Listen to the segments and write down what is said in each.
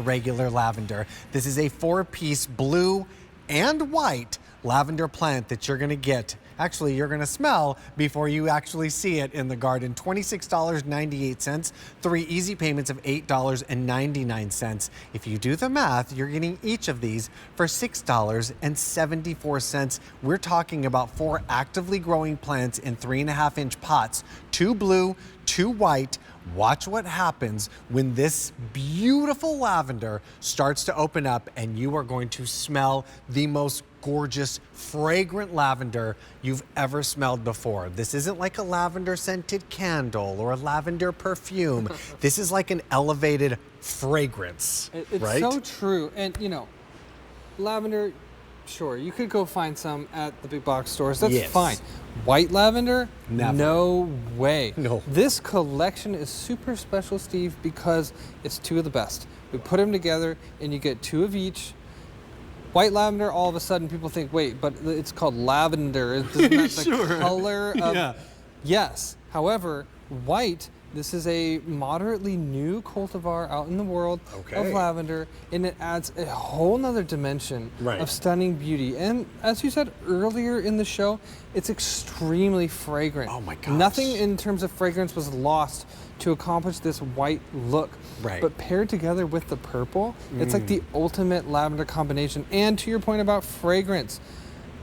regular lavender. This is a 4-piece blue and white lavender plant that you're gonna get. Actually, you're gonna smell before you actually see it in the garden. $26.98, 3 easy payments of $8.99. If you do the math, you're getting each of these for $6.74. We're talking about 4 actively growing plants in 3.5-inch pots, 2 blue, 2 white. Watch what happens when this beautiful lavender starts to open up, and you are going to smell the most gorgeous, fragrant lavender you've ever smelled before. This isn't like a lavender scented candle or a lavender perfume. This is like an elevated fragrance, it's right? so true. And you know, lavender, sure, you could go find some at the big box stores. That's fine. White lavender? Never. No way. No. This collection is super special, Steve, because it's 2 of the best. We put them together and you get 2 of each. White lavender, all of a sudden people think, wait, but it's called lavender. Isn't that the color of... Yes. However, white, this is a moderately new cultivar out in the world of lavender, and it adds a whole nother dimension of stunning beauty. And as you said earlier in the show, it's extremely fragrant. Oh my gosh. Nothing in terms of fragrance was lost to accomplish this white look. But paired together with the purple, it's like the ultimate lavender combination. And to your point about fragrance,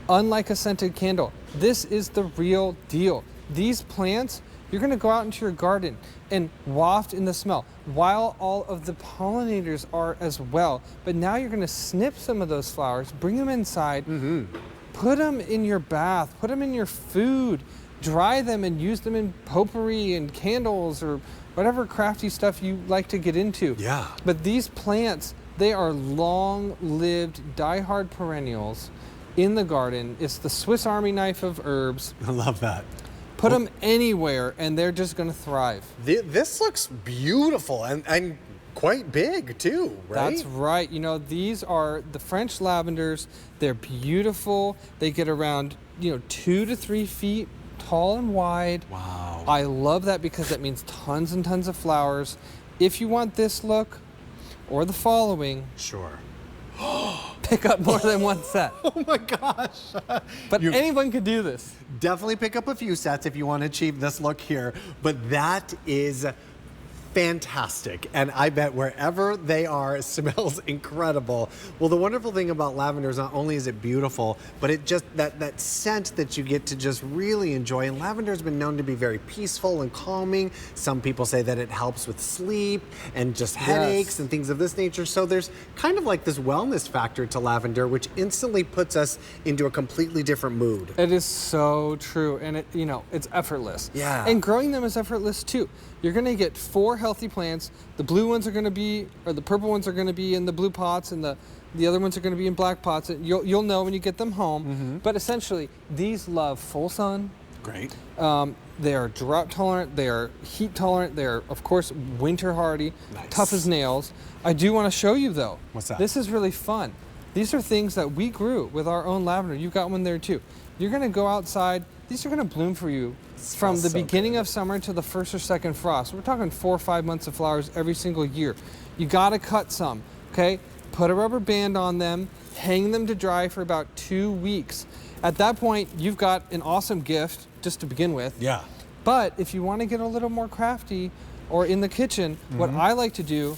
unlike a scented candle, this is the real deal. These plants, you're gonna go out into your garden and waft in the smell, while all of the pollinators are as well. But now you're gonna snip some of those flowers, bring them inside, put them in your bath, put them in your food, dry them and use them in potpourri and candles or whatever crafty stuff you like to get into. But these plants, they are long-lived, die-hard perennials in the garden. It's the Swiss Army knife of herbs. I love that. Put them anywhere and they're just gonna thrive. This looks beautiful and quite big too, right? That's right. You know, these are the French lavenders. They're beautiful. They get around, 2 to 3 feet tall and wide. Wow. I love that because that means tons and tons of flowers. If you want this look or the following, pick up more than one set. Oh my gosh. But anyone could do this. Definitely pick up a few sets if you want to achieve this look here. But that is fantastic. And I bet wherever they are, it smells incredible. Well, the wonderful thing about lavender is not only is it beautiful, but it just, that scent that you get to just really enjoy. And lavender has been known to be very peaceful and calming. Some people say that it helps with sleep and just headaches and things of this nature. So there's kind of like this wellness factor to lavender, which instantly puts us into a completely different mood. It is so true. And it, it's effortless. And growing them is effortless too. You're gonna get 4 healthy plants. The blue ones are gonna be, or the purple ones are gonna be in the blue pots, and the other ones are gonna be in black pots. You'll know when you get them home. But essentially, these love full sun. They are drought tolerant, they are heat tolerant, they are, of course, winter hardy, tough as nails. I do wanna show you though. What's that? This is really fun. These are things that we grew with our own lavender. You've got one there too. You're gonna go outside, these are gonna bloom for you from the beginning of summer to the first or second frost. We're talking 4 or 5 months of flowers every single year. You gotta cut some, okay? Put a rubber band on them, hang them to dry for about 2 weeks. At that point, you've got an awesome gift just to begin with. But if you wanna get a little more crafty or in the kitchen, what I like to do,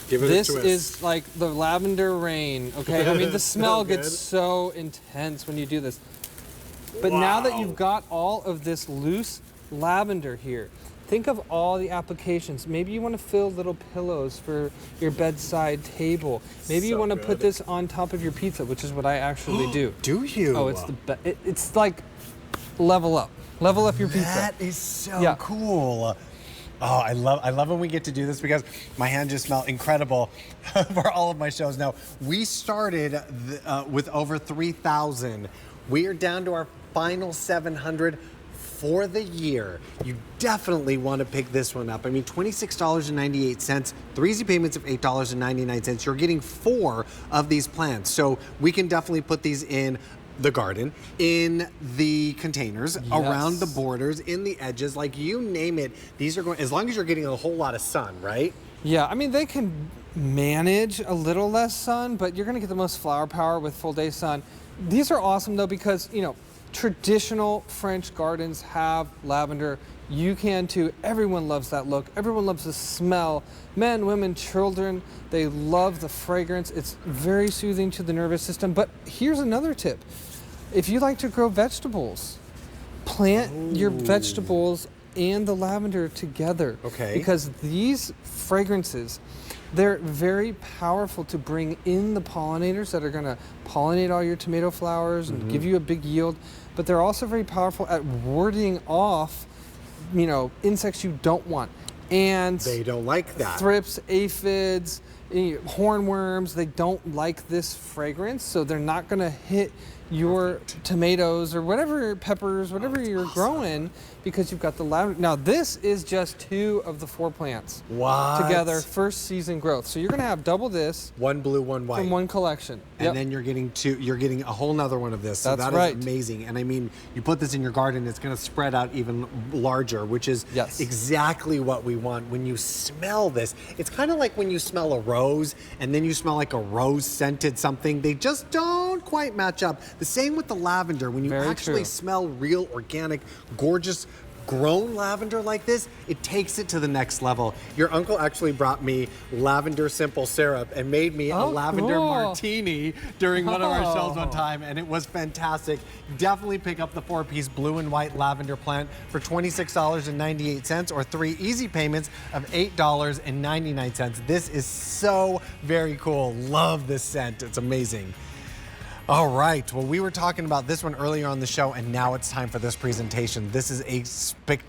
this is like the lavender rain, okay? I mean, the smell gets so intense when you do this. But now that you've got all of this loose lavender here, think of all the applications. Maybe you want to fill little pillows for your bedside table. Maybe you want to put this on top of your pizza, which is what I actually do. Do you? Oh, it's the best. It's like level up. Level up your pizza. That is so cool. Oh, I love when we get to do this because my hand just smelled incredible for all of my shows. Now, we started with over 3,000. We are down to our final 700 for the year. You definitely want to pick this one up. I mean, $26.98, 3 easy payments of $8.99. You're getting 4 of these plants. So we can definitely put these in the garden, in the containers, around the borders, in the edges, like you name it. These are going, as long as you're getting a whole lot of sun, right? Yeah, I mean, they can manage a little less sun, but you're going to get the most flower power with full day sun. These are awesome though because, you know, traditional French gardens have lavender. You can too. Everyone loves that look. Everyone loves the smell. Men, women, children, they love the fragrance. It's very soothing to the nervous system. But here's another tip. If you like to grow vegetables, plant your vegetables and the lavender together. Okay. Because these fragrances, they're very powerful to bring in the pollinators that are going to pollinate all your tomato flowers and give you a big yield. But they're also very powerful at warding off, you know, insects you don't want. And they don't like that. Thrips, aphids, hornworms, they don't like this fragrance, so they're not going to hit your tomatoes or whatever, peppers, whatever you're growing, because you've got the lavender. Now this is just 2 of the 4 plants together, first season growth. So you're going to have double this, one blue, one white, from one collection, and then you're getting you're getting a whole nother one of this. So That's that right. is amazing. And I mean, you put this in your garden, it's going to spread out even larger, which is exactly what we want. When you smell this, it's kind of like when you smell a rose and then you smell like a rose scented something. They just don't quite match up. The same with the lavender. When you actually smell real, organic, gorgeous, grown lavender like this, it takes it to the next level. Your uncle actually brought me lavender simple syrup and made me a lavender martini during one of our shows one time, and it was fantastic. Definitely pick up the 4-piece blue and white lavender plant for $26.98 or 3 easy payments of $8.99. This is so very cool. Love this scent. It's amazing. All right, well, we were talking about this one earlier on the show, and now it's time for this presentation. This is a spectacular